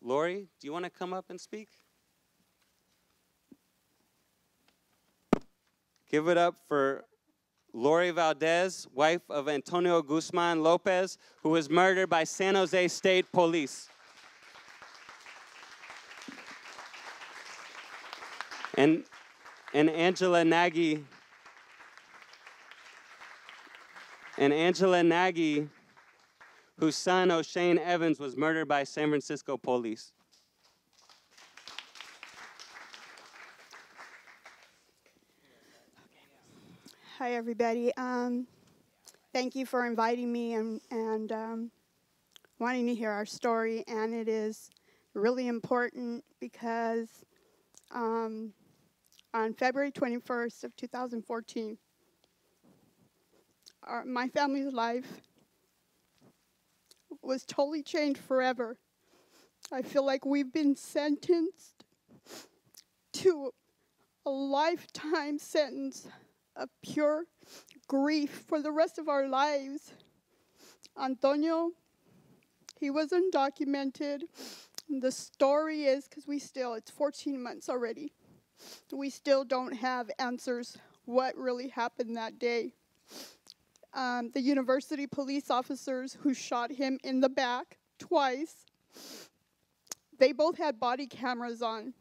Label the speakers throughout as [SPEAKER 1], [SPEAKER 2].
[SPEAKER 1] Laurie, do you want to come up and speak? Give it up for Laurie Valdez, wife of Antonio Guzman Lopez, who was murdered by San Jose State Police. And Angela Nagy. And Angela Nagy, whose son, O'Shane Evans, was murdered by San Francisco police.
[SPEAKER 2] Hi, everybody. Thank you for inviting me and wanting to hear our story. And it is really important because on February 21st of 2014, my family's life was totally changed forever. I feel like we've been sentenced to a lifetime sentence of pure grief for the rest of our lives. Antonio, he was undocumented. The story is, because it's 14 months already. We still don't have answers what really happened that day. The university police officers who shot him in the back twice, they both had body cameras on.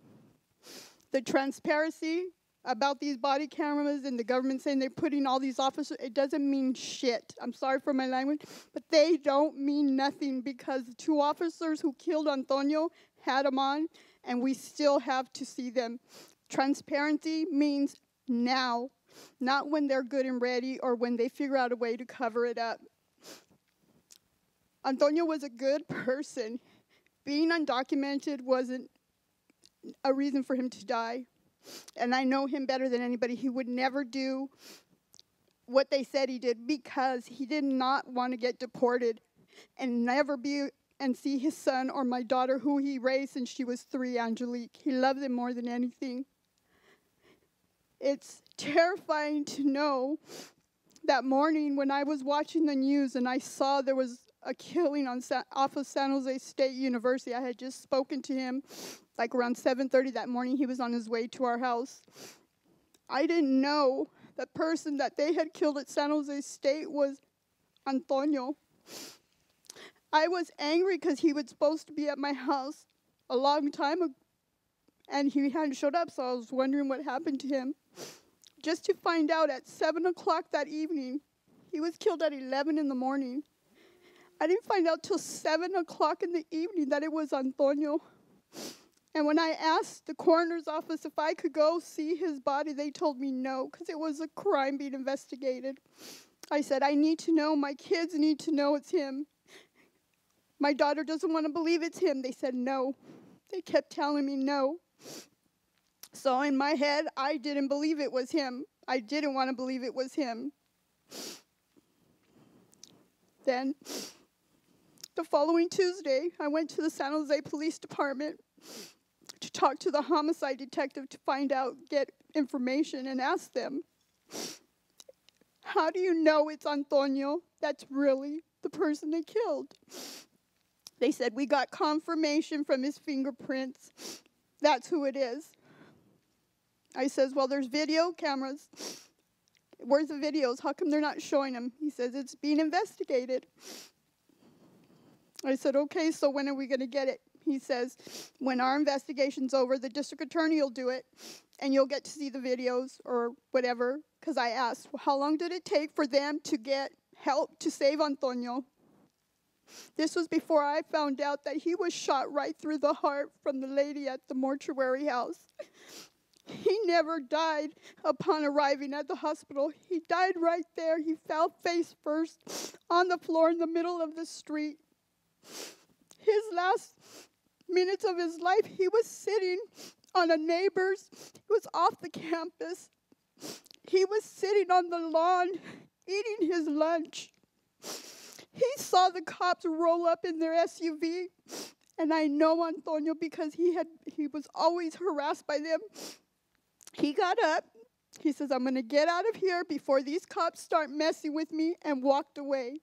[SPEAKER 2] The transparency about these body cameras and the government saying they're putting all these officers, it doesn't mean shit. I'm sorry for my language, but they don't mean nothing because the two officers who killed Antonio had them on, and we still have to see them. Transparency means now, not when they're good and ready or when they figure out a way to cover it up. Antonio was a good person. Being undocumented wasn't a reason for him to die. And I know him better than anybody. He would never do what they said he did because he did not want to get deported and never be and see his son or my daughter, who he raised since she was 3, Angelique. He loved them more than anything. It's terrifying to know that morning when I was watching the news and I saw there was a killing off of San Jose State University. I had just spoken to him like around 7:30 that morning. He was on his way to our house. I didn't know the person that they had killed at San Jose State was Antonio. I was angry because he was supposed to be at my house a long time ago, and he hadn't showed up, so I was wondering what happened to him. Just to find out at 7 o'clock that evening, he was killed at 11 in the morning. I didn't find out till 7 o'clock in the evening that it was Antonio. And when I asked the coroner's office if I could go see his body, they told me no, because it was a crime being investigated. I said, I need to know, my kids need to know it's him. My daughter doesn't want to believe it's him. They said no. They kept telling me no. So in my head, I didn't believe it was him. I didn't want to believe it was him. Then, the following Tuesday, I went to the San Jose Police Department to talk to the homicide detective to find out, get information, and ask them, how do you know it's Antonio that's really the person they killed? They said, we got confirmation from his fingerprints. That's who it is. I says, well, there's video cameras. Where's the videos? How come they're not showing them? He says, it's being investigated. I said, okay, so when are we going to get it? He says, when our investigation's over, the district attorney will do it, and you'll get to see the videos or whatever. Because I asked, well, how long did it take for them to get help to save Antonio? This was before I found out that he was shot right through the heart from the lady at the mortuary house. He never died upon arriving at the hospital. He died right there. He fell face first on the floor in the middle of the street. His last minutes of his life, he was sitting on a neighbor's. He was off the campus. He was sitting on the lawn eating his lunch. He saw the cops roll up in their SUV, and I know Antonio because he was always harassed by them. He got up. He says, I'm going to get out of here before these cops start messing with me, and walked away.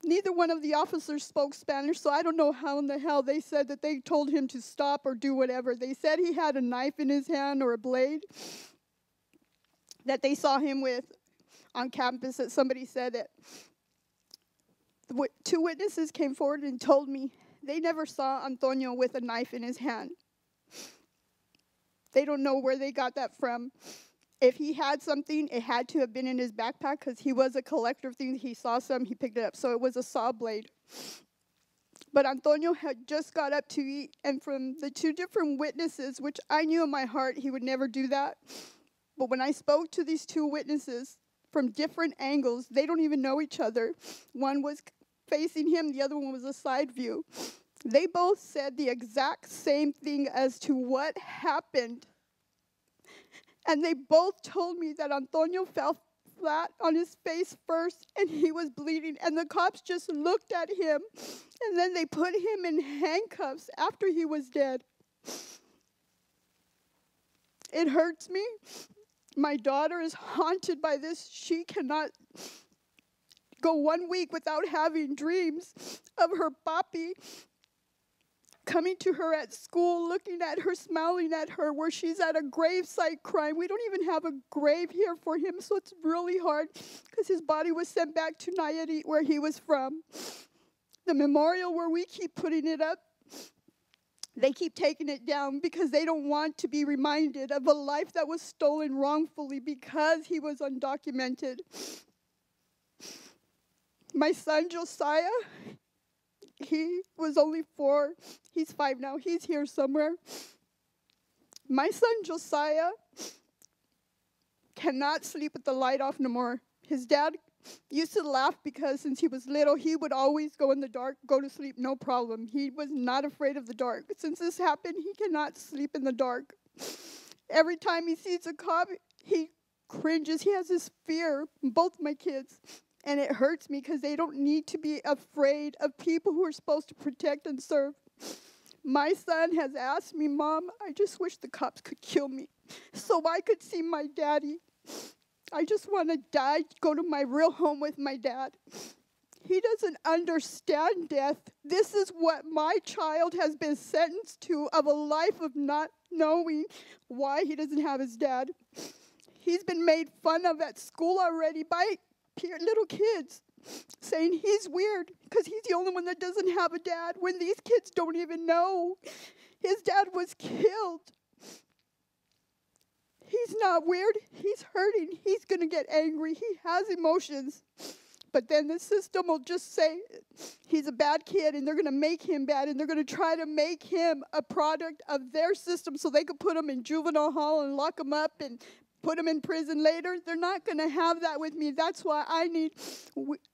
[SPEAKER 2] Neither one of the officers spoke Spanish, so I don't know how in the hell they said that they told him to stop or do whatever. They said he had a knife in his hand or a blade that they saw him with on campus, that somebody said that. Two witnesses came forward and told me they never saw Antonio with a knife in his hand. They don't know where they got that from. If he had something, it had to have been in his backpack because he was a collector of things. He saw some, he picked it up. So it was a saw blade. But Antonio had just got up to eat, and from the two different witnesses, which I knew in my heart he would never do that, but when I spoke to these two witnesses from different angles, they don't even know each other. One was facing him, the other one was a side view. They both said the exact same thing as to what happened. And they both told me that Antonio fell flat on his face first and he was bleeding. And the cops just looked at him and then they put him in handcuffs after he was dead. It hurts me. My daughter is haunted by this. She cannot go 1 week without having dreams of her papi coming to her at school, looking at her, smiling at her, where she's at a gravesite crying. We don't even have a grave here for him, so it's really hard because his body was sent back to Nayarit, where he was from. The memorial where we keep putting it up, they keep taking it down because they don't want to be reminded of a life that was stolen wrongfully because he was undocumented. My son Josiah, he was only 4. He's 5 now. He's here somewhere. My son Josiah cannot sleep with the light off no more. His dad used to laugh because since he was little, he would always go in the dark, go to sleep, no problem. He was not afraid of the dark. But since this happened, he cannot sleep in the dark. Every time he sees a cop, he cringes. He has this fear, both my kids. And it hurts me because they don't need to be afraid of people who are supposed to protect and serve. My son has asked me, Mom, I just wish the cops could kill me so I could see my daddy. I just want to die, go to my real home with my dad. He doesn't understand death. This is what my child has been sentenced to, of a life of not knowing why he doesn't have his dad. He's been made fun of at school already by little kids, saying he's weird because he's the only one that doesn't have a dad, when these kids don't even know his dad was killed. He's not weird. He's hurting. He's going to get angry. He has emotions. But then the system will just say he's a bad kid, and they're going to make him bad, and they're going to try to make him a product of their system so they could put him in juvenile hall and lock him up and put him in prison later. They're not going to have that with me. That's why I need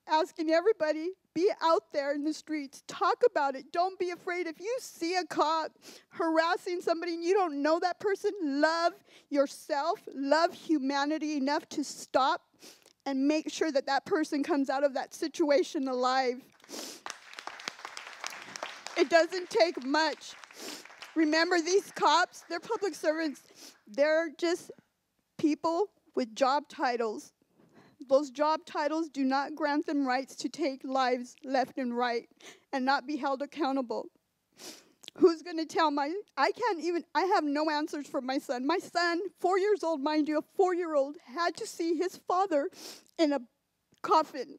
[SPEAKER 2] asking everybody, be out there in the streets. Talk about it. Don't be afraid. If you see a cop harassing somebody and you don't know that person, love yourself, love humanity enough to stop and make sure that that person comes out of that situation alive. It doesn't take much. Remember, these cops, they're public servants. They're just people with job titles. Those job titles do not grant them rights to take lives left and right and not be held accountable. Who's going to tell I have no answers for my son. My son, 4 years old, mind you, a 4-year-old, had to see his father in a coffin.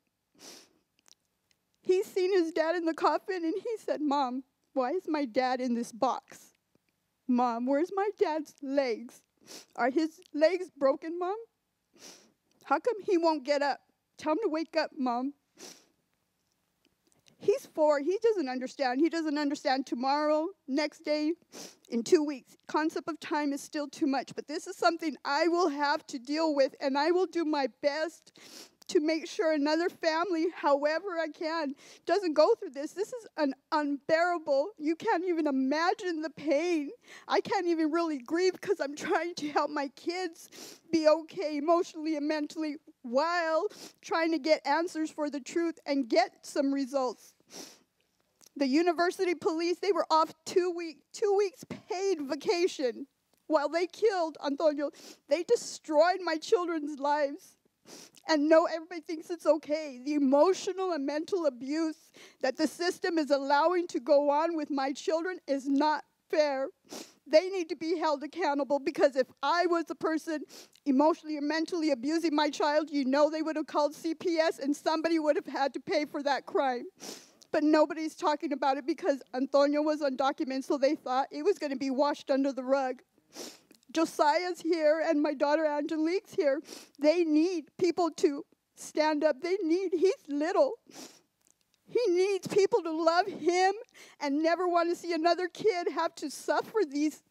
[SPEAKER 2] He's seen his dad in the coffin, and he said, Mom, why is my dad in this box? Mom, where's my dad's legs? Are his legs broken, Mom? How come he won't get up? Tell him to wake up, Mom. He's 4. He doesn't understand. He doesn't understand tomorrow, next day, in 2 weeks. Concept of time is still too much. But this is something I will have to deal with, and I will do my best to make sure another family, however I can, doesn't go through this. This is an unbearable. You can't even imagine the pain. I can't even really grieve because I'm trying to help my kids be okay emotionally and mentally while trying to get answers for the truth and get some results. The university police, they were off 2 weeks paid vacation while they killed Antonio. They destroyed my children's lives. And no, everybody thinks it's okay. The emotional and mental abuse that the system is allowing to go on with my children is not fair. They need to be held accountable, because if I was the person emotionally or mentally abusing my child, you know they would have called CPS and somebody would have had to pay for that crime. But nobody's talking about it because Antonio was undocumented, so they thought it was going to be washed under the rug. Josiah's here and my daughter Angelique's here. They need people to stand up. He's little. He needs people to love him and never want to see another kid have to suffer these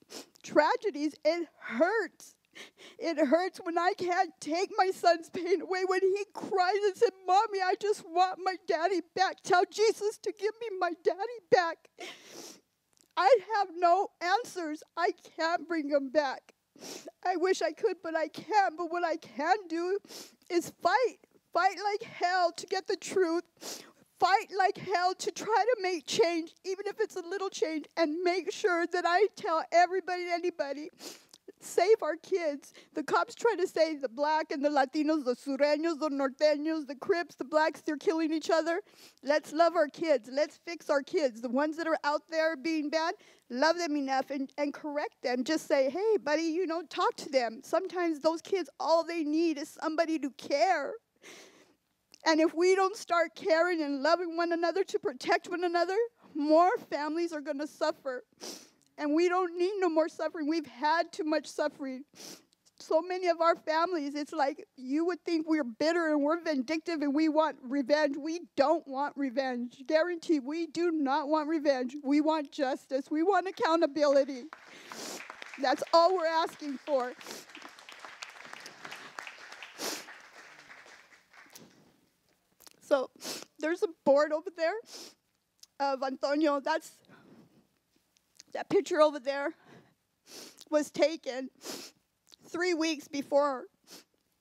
[SPEAKER 2] tragedies. It hurts. It hurts when I can't take my son's pain away, when he cries and says, "Mommy, I just want my daddy back. Tell Jesus to give me my daddy back." I have no answers. I can't bring him back. I wish I could, but I can't. But what I can do is fight. Fight like hell to get the truth. Fight like hell to try to make change, even if it's a little change, and make sure that I tell everybody and anybody, save our kids. The cops try to say the black and the Latinos, the Sureños, the Norteños, the Crips, the blacks, they're killing each other. Let's love our kids. Let's fix our kids. The ones that are out there being bad, love them enough and correct them. Just say, hey, buddy, talk to them. Sometimes those kids, all they need is somebody to care. And if we don't start caring and loving one another to protect one another, more families are going to suffer. And we don't need no more suffering. We've had too much suffering. So many of our families, it's like you would think we're bitter and we're vindictive and we want revenge. We don't want revenge. Guaranteed, we do not want revenge. We want justice. We want accountability. That's all we're asking for. So there's a board over there of Antonio. That picture over there was taken 3 weeks before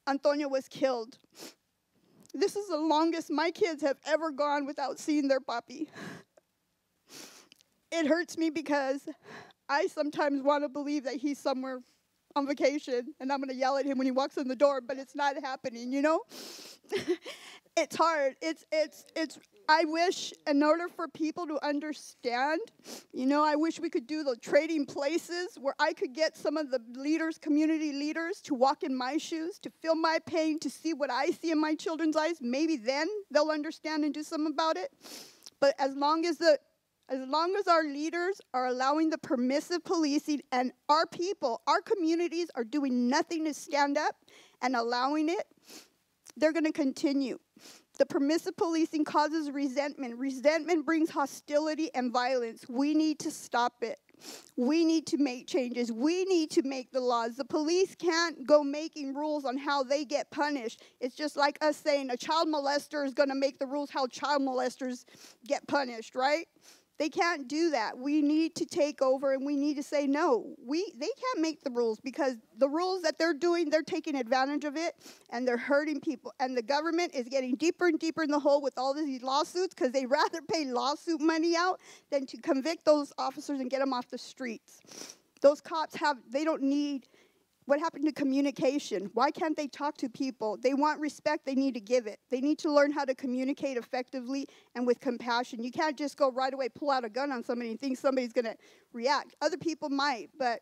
[SPEAKER 2] Antonio was killed. This is the longest my kids have ever gone without seeing their papi. It hurts me because I sometimes want to believe that he's somewhere on vacation and I'm going to yell at him when he walks in the door, but it's not happening, It's hard. I wish, in order for people to understand, I wish we could do the trading places where I could get some of the leaders, community leaders, to walk in my shoes, to feel my pain, to see what I see in my children's eyes. Maybe then they'll understand and do something about it. But as long as our leaders are allowing the permissive policing and our people, our communities are doing nothing to stand up and allowing it, they're going to continue. The permissive policing causes resentment. Resentment brings hostility and violence. We need to stop it. We need to make changes. We need to make the laws. The police can't go making rules on how they get punished. It's just like us saying a child molester is going to make the rules how child molesters get punished, right? They can't do that. We need to take over and we need to say, no, they can't make the rules, because the rules that they're doing, they're taking advantage of it and they're hurting people. And the government is getting deeper and deeper in the hole with all these lawsuits, because they rather pay lawsuit money out than to convict those officers and get them off the streets. Those cops they don't need. What happened to communication? Why can't they talk to people? They want respect, they need to give it. They need to learn how to communicate effectively and with compassion. You can't just go right away, pull out a gun on somebody and think somebody's going to react. Other people might, but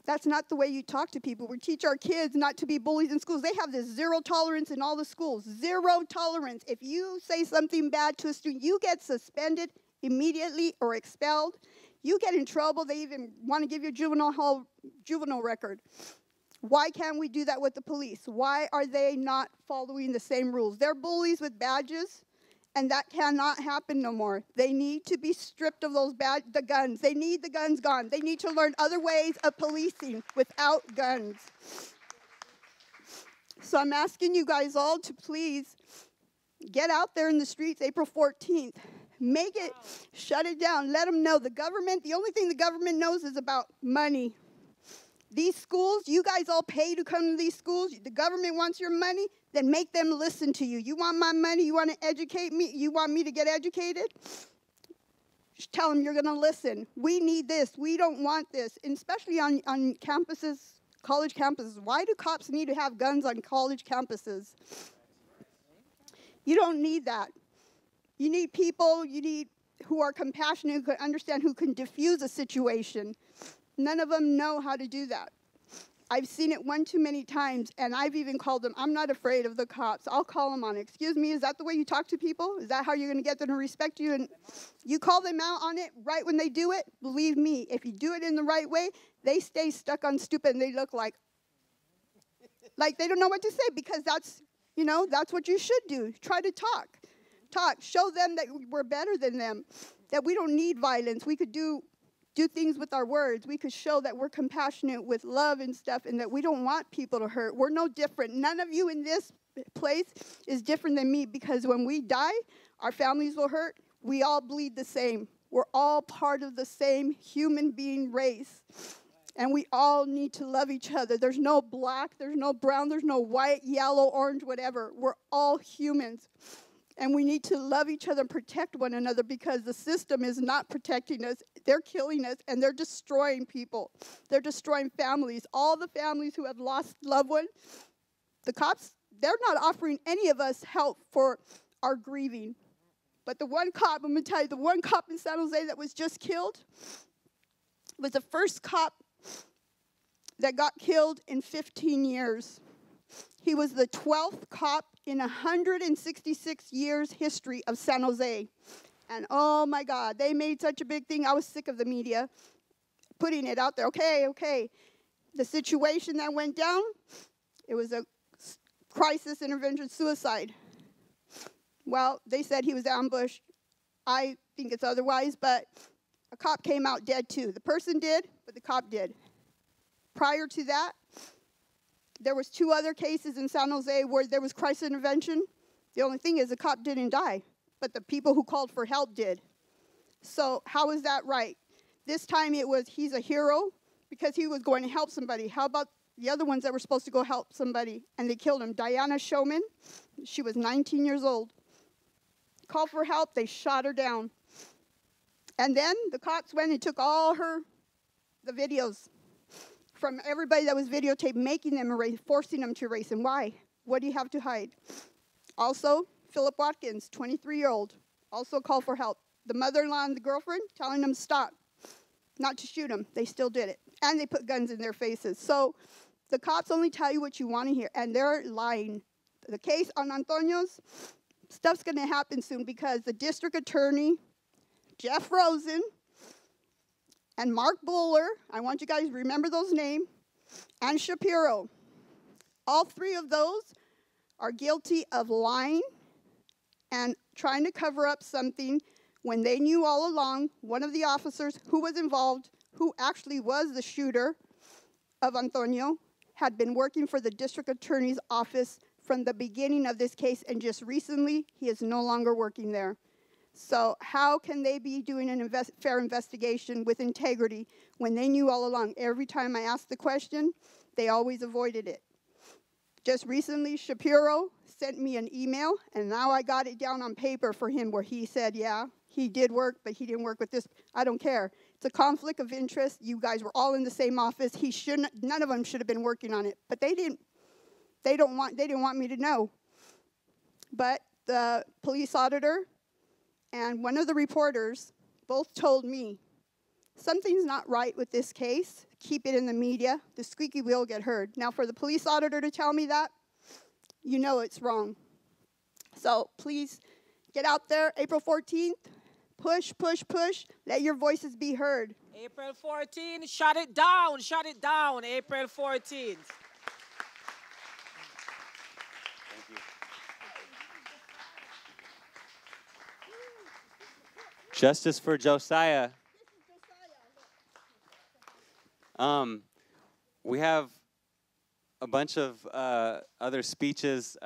[SPEAKER 2] that's not the way you talk to people. We teach our kids not to be bullies in schools. They have this zero tolerance in all the schools. Zero tolerance. If you say something bad to a student, you get suspended immediately or expelled. You get in trouble. They even want to give you a juvenile record. Why can't we do that with the police? Why are they not following the same rules? They're bullies with badges, and that cannot happen no more. They need to be stripped of the guns. They need the guns gone. They need to learn other ways of policing without guns. So I'm asking you guys all to please get out there in the streets April 14th. Make it, shut it down. Let them know. The only thing the government knows is about money. These schools, you guys all pay to come to these schools. The government wants your money, then make them listen to you. You want my money? You want to educate me? You want me to get educated? Just tell them you're going to listen. We need this. We don't want this. And especially on campuses college campuses. Why do cops need to have guns on college campuses? You don't need that. You need people, who are compassionate, who can understand, who can diffuse a situation. None of them know how to do that. I've seen it one too many times, and I've even called them. I'm not afraid of the cops. I'll call them on it. Excuse me, is that the way you talk to people? Is that how you're going to get them to respect you? And you call them out on it right when they do it? Believe me, if you do it in the right way, they stay stuck on stupid, and they look like they don't know what to say, because that's what you should do. Try to talk. Show them that we're better than them, that we don't need violence. We could do things with our words. We could show that we're compassionate with love and stuff, and that we don't want people to hurt. We're no different. None of you in this place is different than me, because when we die, our families will hurt. We all bleed the same. We're all part of the same human being race, and we all need to love each other. There's no black, there's no brown, there's no white, yellow, orange, whatever. We're all humans. And we need to love each other and protect one another, because the system is not protecting us. They're killing us, and they're destroying people. They're destroying families. All the families who have lost loved ones, the cops, they're not offering any of us help for our grieving. But the one cop, I'm going to tell you, the one cop in San Jose that was just killed was the first cop that got killed in 15 years. He was the 12th cop in 166 years history of San Jose. And oh my God, they made such a big thing. I was sick of the media putting it out there. Okay. The situation that went down, it was a crisis intervention suicide. Well, they said he was ambushed. I think it's otherwise, but a cop came out dead too. The person did, but the cop did. Prior to that, there was 2 other cases in San Jose where there was crisis intervention. The only thing is the cop didn't die, but the people who called for help did. So how is that right? This time it was he's a hero because he was going to help somebody. How about the other ones that were supposed to go help somebody, and they killed him? Diana Showman, she was 19 years old. Called for help, they shot her down. And then the cops went and took all the videos from everybody that was videotaped, making them erase, forcing them to erase. And why? What do you have to hide? Also, Philip Watkins, 23-year-old, also called for help. The mother-in-law and the girlfriend telling them stop, not to shoot him. They still did it. And they put guns in their faces. So the cops only tell you what you want to hear, and they're lying. The case on Antonio's, stuff's going to happen soon, because the district attorney, Jeff Rosen, and Mark Buller, I want you guys to remember those names, and Shapiro. All 3 of those are guilty of lying and trying to cover up something when they knew all along one of the officers who was involved, who actually was the shooter of Antonio, had been working for the district attorney's office from the beginning of this case, and just recently, he is no longer working there. So how can they be doing a fair investigation with integrity when they knew all along? Every time I asked the question, they always avoided it. Just recently, Shapiro sent me an email, and now I got it down on paper for him, where he said, yeah, he did work, but he didn't work with this. I don't care. It's a conflict of interest. You guys were all in the same office. None of them should have been working on it, but they didn't. They didn't want me to know. But the police auditor and one of the reporters both told me, something's not right with this case. Keep it in the media. The squeaky wheel will get heard. Now, for the police auditor to tell me that, you know it's wrong. So please get out there, April 14th. Push, push, push. Let your voices be heard.
[SPEAKER 3] April 14th, shut it down, April 14th.
[SPEAKER 1] Justice for Josiah. We have a bunch of other speeches.